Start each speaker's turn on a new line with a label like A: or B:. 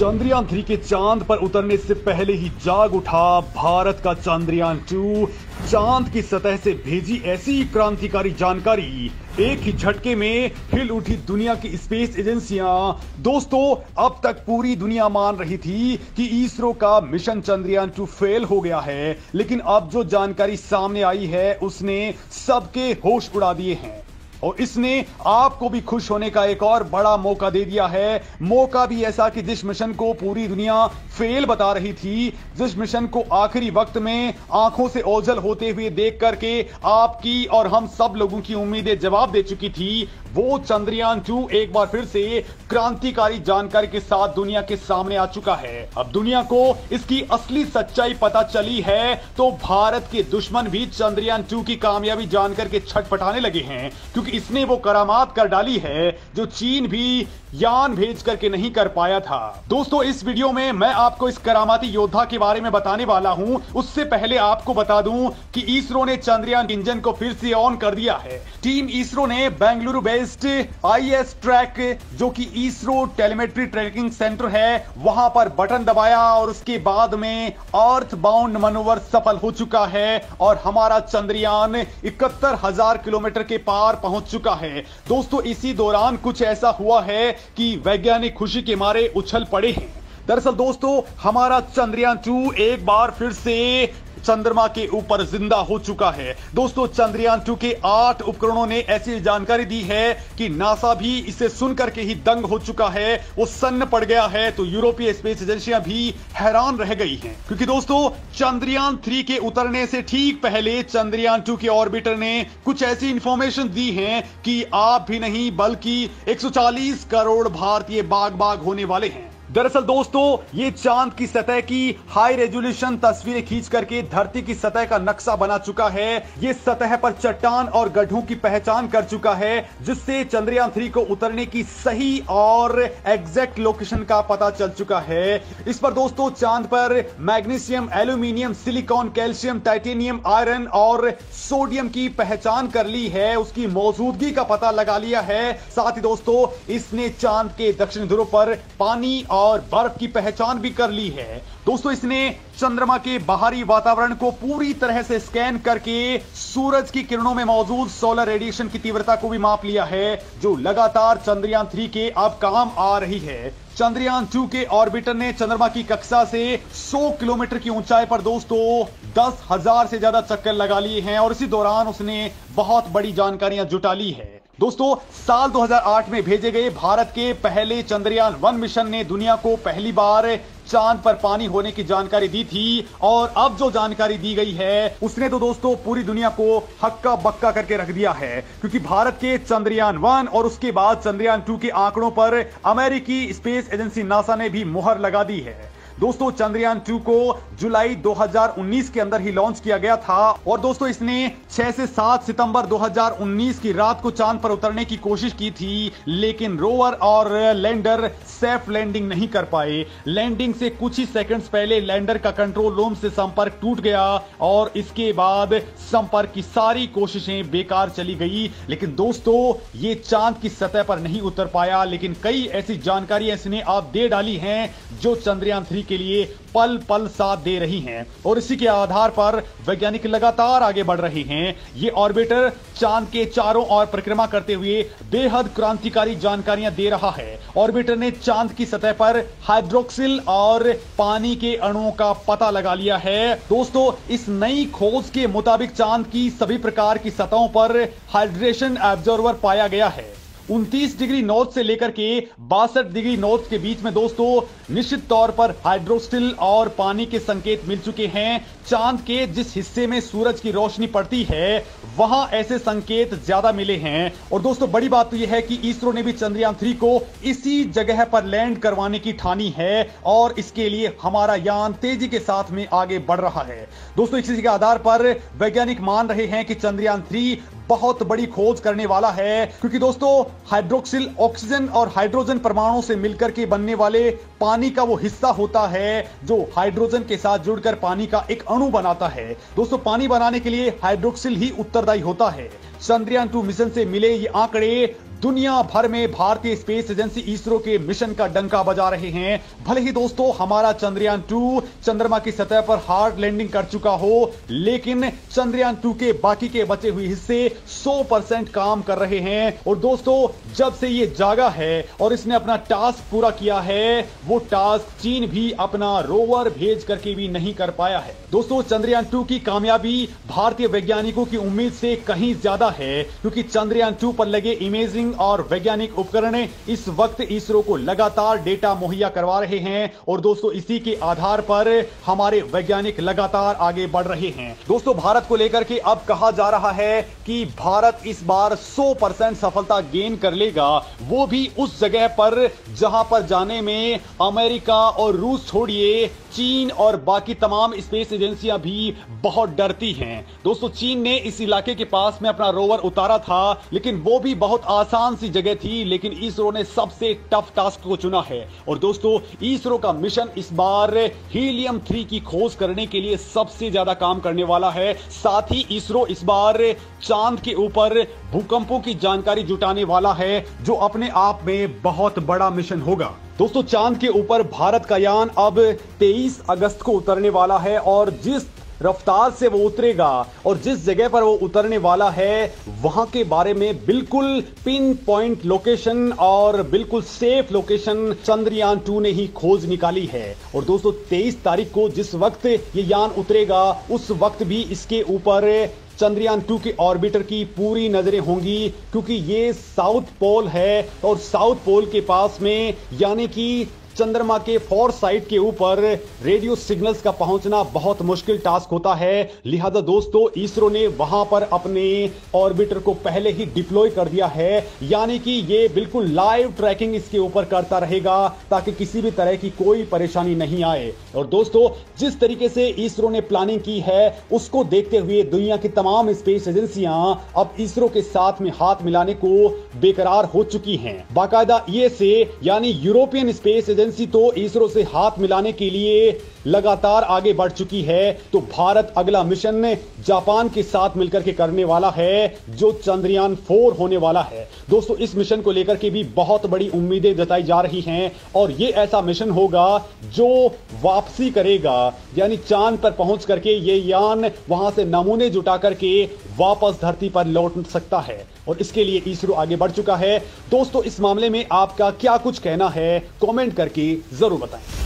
A: चंद्रयान 3 के चांद पर उतरने से पहले ही जाग उठा भारत का चंद्रयान 2। चांद की सतह से भेजी ऐसी क्रांतिकारी जानकारी, एक ही झटके में हिल उठी दुनिया की स्पेस एजेंसियां। दोस्तों, अब तक पूरी दुनिया मान रही थी कि इसरो का मिशन चंद्रयान 2 फेल हो गया है, लेकिन अब जो जानकारी सामने आई है उसने सबके होश उड़ा दिए हैं और इसने आपको भी खुश होने का एक और बड़ा मौका दे दिया है। मौका भी ऐसा कि जिस मिशन को पूरी दुनिया फेल बता रही थी, जिस मिशन को आखिरी वक्त में आंखों से ओझल होते हुए देख करके आपकी और हम सब लोगों की उम्मीदें जवाब दे चुकी थी, वो चंद्रयान 2 एक बार फिर से क्रांतिकारी जानकारी के साथ दुनिया के सामने आ चुका है। अब दुनिया को इसकी असली सच्चाई पता चली है तो भारत के दुश्मन भी चंद्रयान 2 की कामयाबी जानकर के छटपटाने लगे हैं, क्योंकि इसने वो करामात कर डाली है जो चीन भी यान भेज करके नहीं कर पाया था। दोस्तों, इस वीडियो में मैं आपको इस करामाती योद्धा के बारे में बताने वाला हूं। उससे पहले आपको बता दूं कि इसरो ने चंद्रयान इंजन को फिर से ऑन कर दिया है। टीम इसरो ने बेंगलुरु बेस्ड IS ट्रैक, जो कि इसरो टेलीमेट्री ट्रैकिंग सेंटर है, वहां पर बटन दबाया और उसके बाद में अर्थ बाउंड मनोवर सफल हो चुका है और हमारा चंद्रयान 71,000 किलोमीटर के पार पहुंच चुका है। दोस्तों, इसी दौरान कुछ ऐसा हुआ है कि वैज्ञानिक खुशी के मारे उछल पड़े हैं। दरअसल दोस्तों, हमारा चंद्रयान 2 एक बार फिर से चंद्रमा के ऊपर जिंदा हो चुका है। दोस्तों, चंद्रयान 2 के 8 उपकरणों ने ऐसी जानकारी दी है कि नासा भी इसे सुनकर के ही दंग हो चुका है, वो सन्न पड़ गया है। तो यूरोपीय स्पेस एजेंसियां भी हैरान रह गई हैं, क्योंकि दोस्तों चंद्रयान 3 के उतरने से ठीक पहले चंद्रयान 2 के ऑर्बिटर ने कुछ ऐसी इंफॉर्मेशन दी है कि आप भी नहीं बल्कि 140 करोड़ भारतीय बाग बाग होने वाले हैं। दरअसल दोस्तों, ये चांद की सतह की हाई रेजोल्यूशन तस्वीरें खींच करके धरती की सतह का नक्शा बना चुका है। ये सतह पर चट्टान और गड्ढों की पहचान कर चुका है, जिससे चंद्रयान 3 को उतरने की सही और एग्जैक्ट लोकेशन का पता चल चुका है। इस पर दोस्तों चांद पर magnesium, aluminium, silicon, calcium, titanium, iron और सोडियम की पहचान कर ली है, उसकी मौजूदगी का पता लगा लिया है। साथ ही दोस्तों, इसने चांद के दक्षिण ध्रुव पर पानी और बर्फ की पहचान भी कर ली है। दोस्तों, इसने चंद्रमा के बाहरी वातावरण को पूरी तरह से स्कैन करके सूरज की किरणों में मौजूद सोलर रेडिएशन की तीव्रता को भी माप लिया है, जो लगातार चंद्रयान 3 के अब काम आ रही है। चंद्रयान 2 के ऑर्बिटर ने चंद्रमा की कक्षा से 100 किलोमीटर की ऊंचाई पर दोस्तों 10,000 से ज्यादा चक्कर लगा लिए हैं और इसी दौरान उसने बहुत बड़ी जानकारियां जुटा ली है। दोस्तों, साल 2008 में भेजे गए भारत के पहले चंद्रयान 1 मिशन ने दुनिया को पहली बार चांद पर पानी होने की जानकारी दी थी और अब जो जानकारी दी गई है उसने तो दोस्तों पूरी दुनिया को हक्का बक्का करके रख दिया है, क्योंकि भारत के चंद्रयान 1 और उसके बाद चंद्रयान 2 के आंकड़ों पर अमेरिकी स्पेस एजेंसी नासा ने भी मुहर लगा दी है। दोस्तों, चंद्रयान 2 को जुलाई 2019 के अंदर ही लॉन्च किया गया था और दोस्तों इसने 6 से 7 सितंबर 2019 की रात को चांद पर उतरने की कोशिश की थी, लेकिन रोवर और लैंडर सेफ लैंडिंग नहीं कर पाए। लैंडिंग से कुछ ही सेकंड्स पहले लैंडर का कंट्रोल रूम से संपर्क टूट गया और इसके बाद संपर्क की सारी कोशिशें बेकार चली गई। लेकिन दोस्तों, ये चांद की सतह पर नहीं उतर पाया, लेकिन कई ऐसी जानकारियां इसने आप दे डाली हैं जो चंद्रयान 3 के लिए पल पल साथ दे रही हैं और इसी के आधार पर वैज्ञानिक लगातार आगे बढ़ रहे हैं। ये ऑर्बिटर चांद के चारों ओर परिक्रमा करते हुए बेहद क्रांतिकारी जानकारियां दे रहा है। ऑर्बिटर ने चांद की सतह पर हाइड्रोक्सिल और पानी के अणुओं का पता लगा लिया है। दोस्तों, इस नई खोज के मुताबिक चांद की सभी प्रकार की सतहों पर हाइड्रेशन ऑब्जर्वर पाया गया है। 29 डिग्री नॉर्थ से लेकर के 62 डिग्री नॉर्थ के बीच में दोस्तों निश्चित तौर पर हाइड्रोस्टिल और पानी के संकेत मिल चुके हैं। चांद के जिस हिस्से में सूरज की रोशनी पड़ती है वहां ऐसे संकेत ज्यादा मिले हैं और दोस्तों बड़ी बात तो यह है कि इसरो ने भी चंद्रयान 3 को इसी जगह पर लैंड करवाने की ठानी है और इसके लिए हमारा यान तेजी के साथ में आगे बढ़ रहा है। दोस्तों, इसी के आधार पर वैज्ञानिक मान रहे हैं कि चंद्रयान 3 बहुत बड़ी खोज करने वाला है, क्योंकि दोस्तों हाइड्रोक्सिल ऑक्सीजन और हाइड्रोजन परमाणु से मिलकर के बनने वाले पानी का वो हिस्सा होता है जो हाइड्रोजन के साथ जुड़कर पानी का एक अणु बनाता है। दोस्तों, पानी बनाने के लिए हाइड्रोक्सिल ही उत्तरदायी होता है। चंद्रयान 2 मिशन से मिले ये आंकड़े दुनिया भर में भारतीय स्पेस एजेंसी इसरो के मिशन का डंका बजा रहे हैं। भले ही दोस्तों हमारा चंद्रयान 2 चंद्रमा की सतह पर हार्ड लैंडिंग कर चुका हो, लेकिन चंद्रयान 2 के बाकी के बचे हुए हिस्से 100% काम कर रहे हैं। और दोस्तों जब से ये जागा है और इसने अपना टास्क पूरा किया है, वो टास्क चीन भी अपना रोवर भेज करके भी नहीं कर पाया है। दोस्तों चंद्रयान 2 की कामयाबी भारतीय वैज्ञानिकों की उम्मीद से कहीं ज्यादा है, क्योंकि चंद्रयान 2 पर लगे इमेजिंग और वैज्ञानिक उपकरण इस वक्त इसरो को लगातार डेटा मुहैया करवा रहे हैं। और दोस्तों इसी के आधार पर हमारे वैज्ञानिक लगातार आगे बढ़ रहे हैं। दोस्तों भारत को लेकर के अब कहा जा रहा है कि भारत इस बार 100% सफलता गेन कर लेगा, वो भी उस जगह पर जहां पर जाने में अमेरिका और रूस छोड़िए, चीन और बाकी तमाम स्पेस एजेंसियां भी बहुत डरती हैं। दोस्तों चीन ने इस इलाके के पास में अपना रोवर उतारा था, लेकिन वो भी बहुत आसान सी जगह थी, लेकिन इसरो ने सबसे टफ टास्क को चुना है। और दोस्तों इसरो का मिशन इस बार हीलियम 3 की खोज करने के लिए सबसे ज्यादा काम करने वाला है। साथ ही इसरो इस बार चांद के ऊपर भूकंपों की जानकारी जुटाने वाला है, जो अपने आप में बहुत बड़ा मिशन होगा। दोस्तों चांद के ऊपर भारत का यान अब 23 अगस्त को उतरने वाला है, और जिस रफ्तार से वो उतरेगा और जिस जगह पर वो उतरने वाला है, वहां के बारे में बिल्कुल पिन पॉइंट लोकेशन और बिल्कुल सेफ लोकेशन चंद्रयान 2 ने ही खोज निकाली है। और दोस्तों 23 तारीख को जिस वक्त ये यान उतरेगा, उस वक्त भी इसके ऊपर चंद्रयान 2 के ऑर्बिटर की पूरी नजरें होंगी, क्योंकि ये साउथ पोल है और साउथ पोल के पास में यानी कि चंद्रमा के फॉर साइड के ऊपर रेडियो सिग्नल्स का पहुंचना बहुत मुश्किल टास्क होता है। लिहाजा दोस्तों इसरो ने वहां पर अपने ऑर्बिटर को पहले ही डिप्लॉय कर दिया है, यानी कि ये बिल्कुल लाइव ट्रैकिंग इसके ऊपर करता रहेगा, ताकि किसी भी तरह की कोई परेशानी नहीं आए। और दोस्तों जिस तरीके से इसरो ने प्लानिंग की है, उसको देखते हुए दुनिया की तमाम स्पेस एजेंसियां अब इसरो के साथ में हाथ मिलाने को बेकरार हो चुकी हैं। बाकायदा यूएसए यानी यूरोपियन स्पेस एजेंसी तो इसरो से हाथ मिलाने के लिए लगातार आगे बढ़ चुकी है। तो भारत अगला मिशन जापान के साथ मिलकर के करने वाला है, जो चंद्रयान 4 होने वाला है। दोस्तों इस मिशन को लेकर के भी बहुत बड़ी उम्मीदें जताई जा रही हैं, और ये ऐसा मिशन होगा जो वापसी करेगा, यानी चांद पर पहुंच करके ये यान वहां से नमूने जुटा करके वापस धरती पर लौट सकता है, और इसके लिए इसरो आगे बढ़ चुका है। दोस्तों इस मामले में आपका क्या कुछ कहना है, कमेंट करके जरूर बताएं।